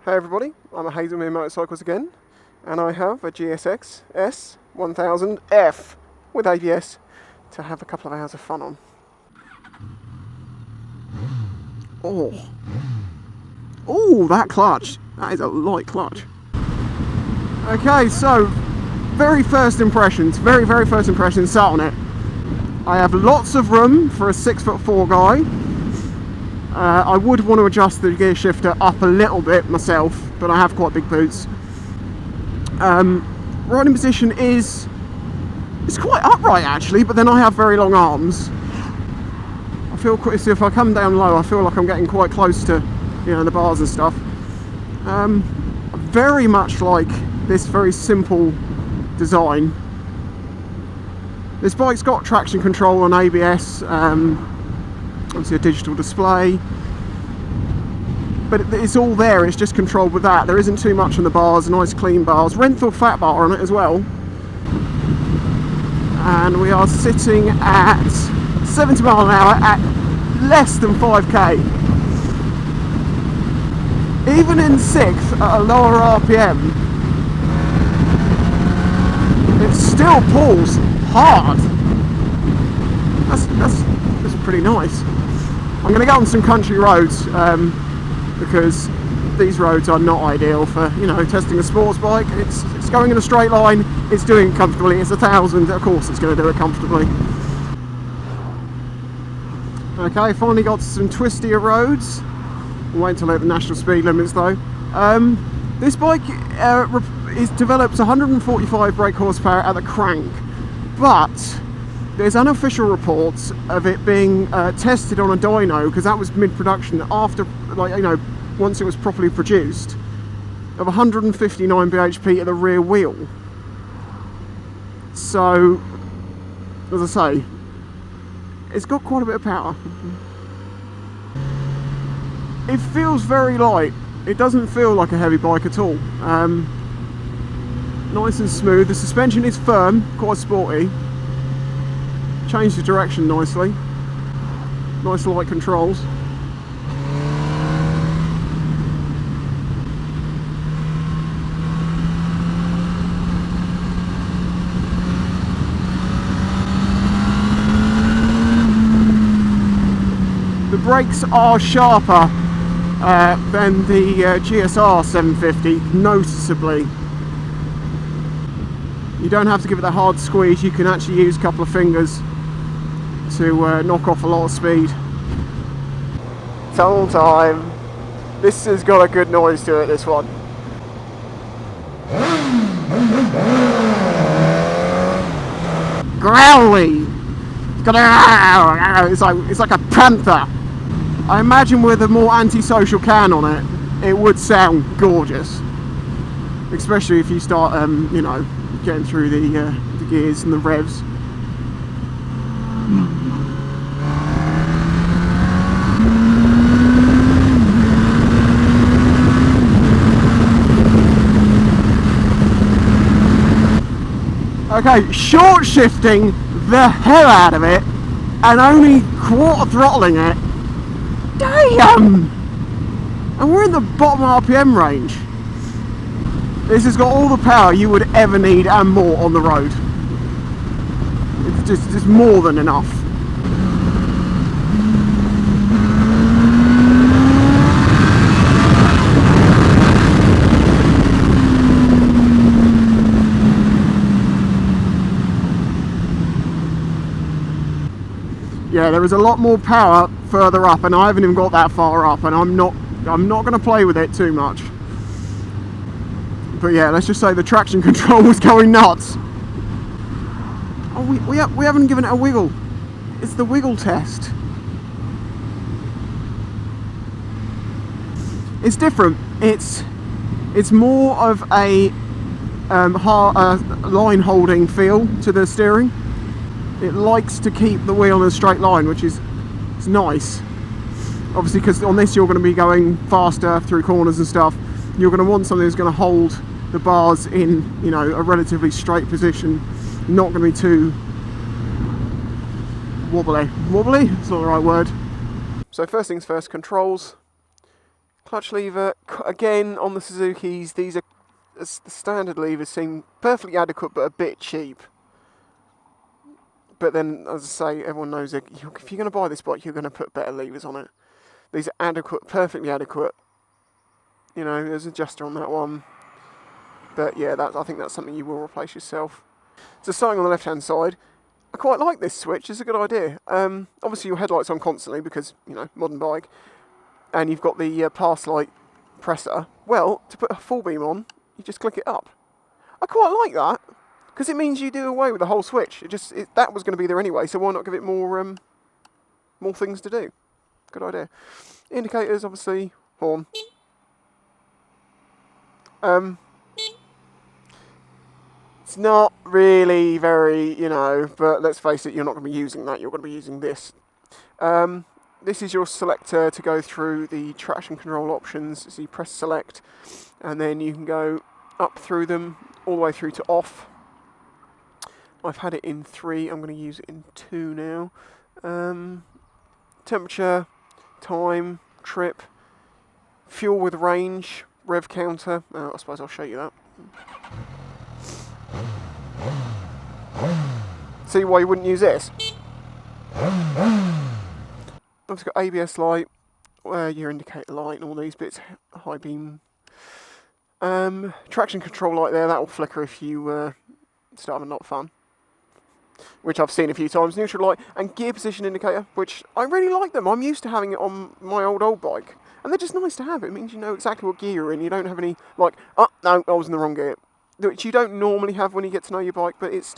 Hey everybody, I'm a Hazelmere Motorcycles again, and I have a GSX-S1000F with ABS to have a couple of hours of fun on. Oh, that clutch! That is a light clutch. Okay, so very first impressions sat on it. I have lots of room for a 6'4" guy. I would want to adjust the gear shifter up a little bit myself, but I have quite big boots. Riding position it's quite upright actually, but then I have very long arms. I feel quite, so if I come down low, I feel like I'm getting quite close to, you know, the bars and stuff. Very much like this very simple design. This bike's got traction control on ABS. Obviously a digital display, but it's all there, it's just controlled with that. There isn't too much on the bars, nice clean bars. Renthal fat bar on it as well. And we are sitting at 70 mile an hour at less than 5k. Even in 6th at a lower RPM, it still pulls hard. That's pretty nice. I'm going to go on some country roads because these roads are not ideal for, you know, testing a sports bike. It's going in a straight line, it's doing it comfortably, it's 1,000, of course it's going to do it comfortably. Okay, finally got some twistier roads. I'll wait until I hit the national speed limits though. This bike develops 145 brake horsepower at the crank, but there's unofficial reports of it being tested on a dyno, because that was mid-production after, like, you know, once it was properly produced, of 159 bhp at the rear wheel. So, as I say, it's got quite a bit of power. It feels very light. It doesn't feel like a heavy bike at all. Nice and smooth. The suspension is firm, quite sporty. Changed the direction nicely. Nice light controls. The brakes are sharper than the GSR750, noticeably. You don't have to give it a hard squeeze, you can actually use a couple of fingers to knock off a lot of speed. Tunnel time. This has got a good noise to it, this one. Growly. It's like a panther. I imagine with a more antisocial can on it, it would sound gorgeous. Especially if you start, you know, getting through the gears and the revs. Okay, short shifting the hell out of it and only quarter throttling it. Damn! And we're in the bottom RPM range. This has got all the power you would ever need and more on the road. It's just more than enough. Yeah, there is a lot more power further up, and I haven't even got that far up, and I'm not going to play with it too much. But yeah, let's just say the traction control was going nuts. Oh, we haven't given it a wiggle. It's the wiggle test. It's different. It's more of a line holding feel to the steering. It likes to keep the wheel in a straight line, which is nice. Obviously, because on this you're going to be going faster through corners and stuff. You're going to want something that's going to hold the bars in, you know, a relatively straight position, not going to be too wobbly. Wobbly? It's not the right word. So first things first, controls. Clutch lever, again on the Suzukis, these are the standard levers, seem perfectly adequate but a bit cheap. But then, as I say, everyone knows that if you're going to buy this bike, you're going to put better levers on it. These are adequate, perfectly adequate. You know, there's an adjuster on that one. But yeah, I think that's something you will replace yourself. So starting on the left-hand side, I quite like this switch. It's a good idea. Obviously, your headlight's on constantly because, you know, modern bike. And you've got the pass light presser. Well, to put a full beam on, you just click it up. I quite like that because it means you do away with the whole switch. That was going to be there anyway, so why not give it more things to do? Good idea. Indicators, obviously, horn. It's not really very, you know, but let's face it, you're not going to be using that. You're going to be using this. This is your selector to go through the traction control options. So you press select, and then you can go up through them, all the way through to off. I've had it in 3, I'm going to use it in 2 now. Temperature, time, trip, fuel with range, rev counter. I suppose I'll show you that. See why you wouldn't use this? I've got ABS light, your indicator light and all these bits, high beam. Traction control light there, that will flicker if you start having not fun. Which I've seen a few times. Neutral light and gear position indicator, which I really like them. I'm used to having it on my old bike. And they're just nice to have. It means you know exactly what gear you're in. You don't have any, like, oh, no, I was in the wrong gear. Which you don't normally have when you get to know your bike, but it's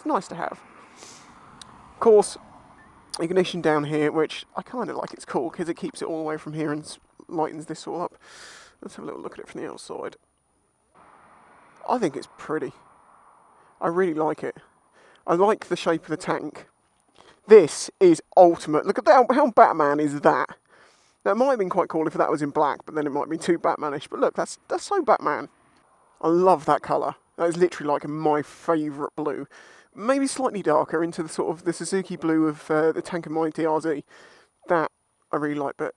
nice to have. Of course, ignition down here, which I kind of like. It's cool because it keeps it all the way from here and lightens this all up. Let's have a little look at it from the outside. I think it's pretty. I really like it. I like the shape of the tank. This is ultimate. Look at that, how Batman is that. That might have been quite cool if that was in black, but then it might be too Batmanish. But look, that's so Batman. I love that colour. That is literally like my favourite blue. Maybe slightly darker into the sort of the Suzuki blue of the tank of my DRZ. That I really like, but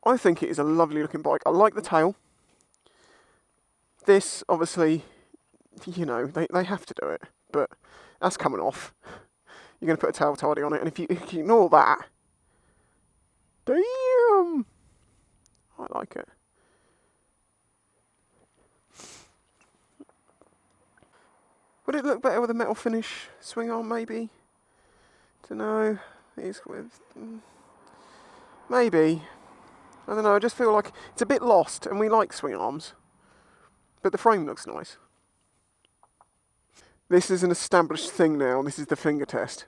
I think it is a lovely looking bike. I like the tail. This, obviously, you know, they have to do it, but that's coming off. You're going to put a tail tidy on it, and if you ignore that, damn, I like it. Would it look better with a metal finish swing arm, maybe? Don't know. It's with maybe. I don't know. I just feel like it's a bit lost, and we like swing arms, but the frame looks nice. This is an established thing now. This is the finger test.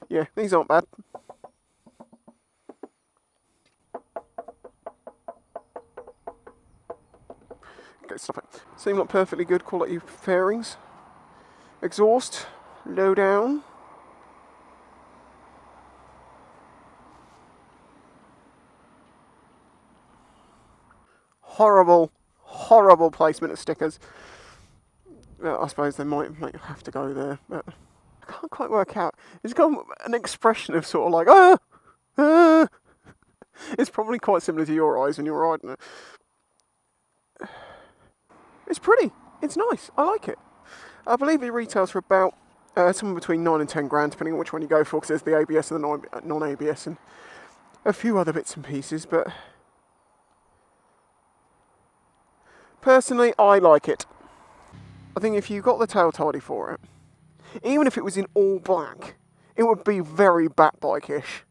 Yeah, these aren't bad. Okay, stop it. Seem like perfectly good quality fairings. Exhaust, low down. Horrible, horrible placement of stickers. Well, I suppose they might have to go there, but I can't quite work out. It's got an expression of sort of like, ah, ah. It's probably quite similar to your eyes when you're riding it. It's pretty. It's nice. I like it. I believe it retails for about somewhere between 9 and 10 grand, depending on which one you go for, because there's the ABS and the non-ABS and a few other bits and pieces, but personally, I like it. I think if you got the tail tidy for it, even if it was in all black, it would be very bat bike-ish.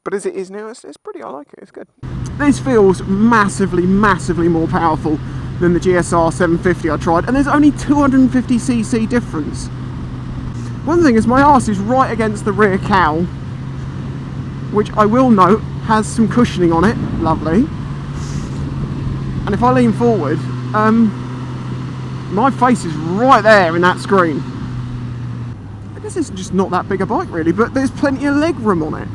But as it is now, it's pretty. I like it. It's good. This feels massively, massively more powerful than the GSR750 I tried, and there's only 250cc difference. One thing is my arse is right against the rear cowl, which I will note has some cushioning on it. Lovely. And if I lean forward, my face is right there in that screen. I guess it's just not that big a bike really, but there's plenty of leg room on it.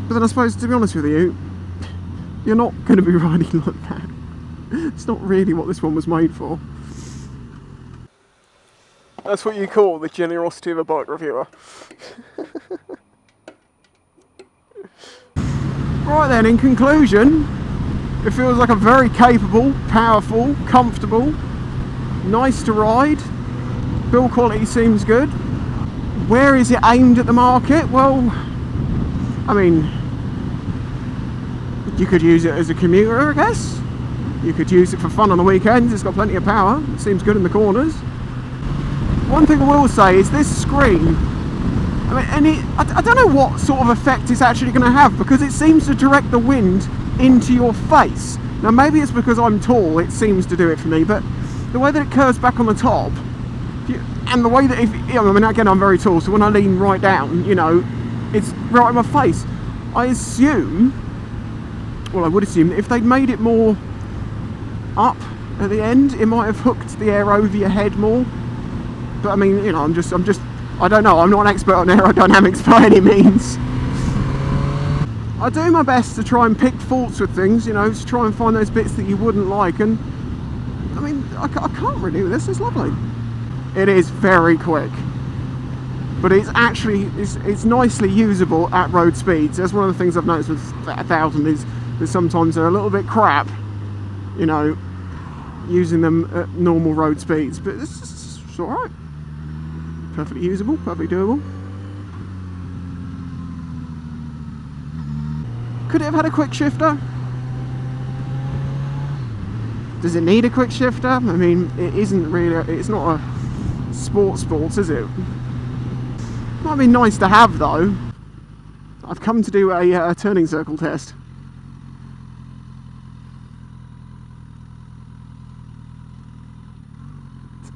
But then I suppose, to be honest with you, you're not going to be riding like that. It's not really what this one was made for. That's what you call the generosity of a bike reviewer. Right then, in conclusion, it feels like a very capable, powerful, comfortable, nice to ride. Build quality seems good. Where is it aimed at the market? Well, I mean, you could use it as a commuter, I guess. You could use it for fun on the weekends. It's got plenty of power. It seems good in the corners. One thing I will say is this screen, I mean, I don't know what sort of effect it's actually going to have, because it seems to direct the wind into your face. Now maybe it's because I'm tall, it seems to do it for me, but the way that it curves back on the top, and the way that, I mean, again, I'm very tall, so when I lean right down, you know, it's right in my face. I assume, well, I would assume that if they'd made it more up at the end, it might have hooked the air over your head more. But I mean, you know, I'm just, I don't know, I'm not an expert on aerodynamics by any means. I do my best to try and pick faults with things, you know, to try and find those bits that you wouldn't like, and I mean, I can't really do this, it's lovely. It is very quick, but it's actually, it's nicely usable at road speeds. That's one of the things I've noticed with 1000 is that sometimes they're a little bit crap, you know, using them at normal road speeds, but it's alright. Perfectly usable, perfectly doable. Could it have had a quick shifter? Does it need a quick shifter? I mean, it isn't really, it's not a sports, is it? Might be nice to have though. I've come to do a turning circle test.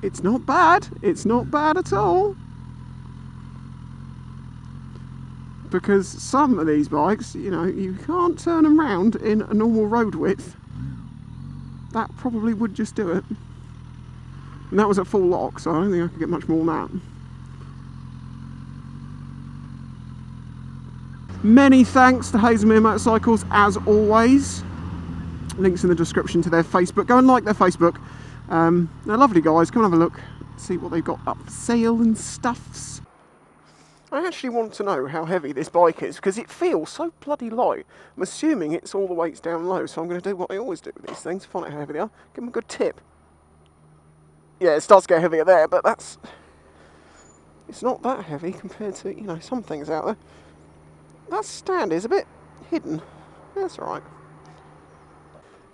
It's not bad. It's not bad at all. Because some of these bikes, you know, you can't turn them round in a normal road width. That probably would just do it. And that was at full lock, so I don't think I could get much more than that. Many thanks to Hazelmere Motorcycles, as always. Links in the description to their Facebook. Go and like their Facebook. They're lovely guys. Come and have a look, see what they've got up for sale and stuffs. I actually want to know how heavy this bike is, because it feels so bloody light. I'm assuming it's all the weights down low, so I'm going to do what I always do with these things, find out how heavy they are, give them a good tip. Yeah, it starts to get heavier there, but it's not that heavy compared to, you know, some things out there. That stand is a bit hidden. That's alright.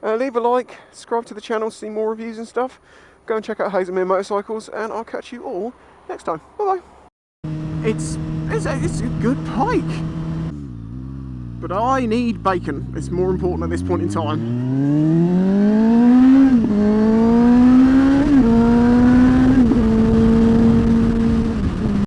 Leave a like, subscribe to the channel to see more reviews and stuff. Go and check out Hazelmere Motorcycles, and I'll catch you all next time. Bye bye. It's a good bike, but I need bacon. It's more important at this point in time.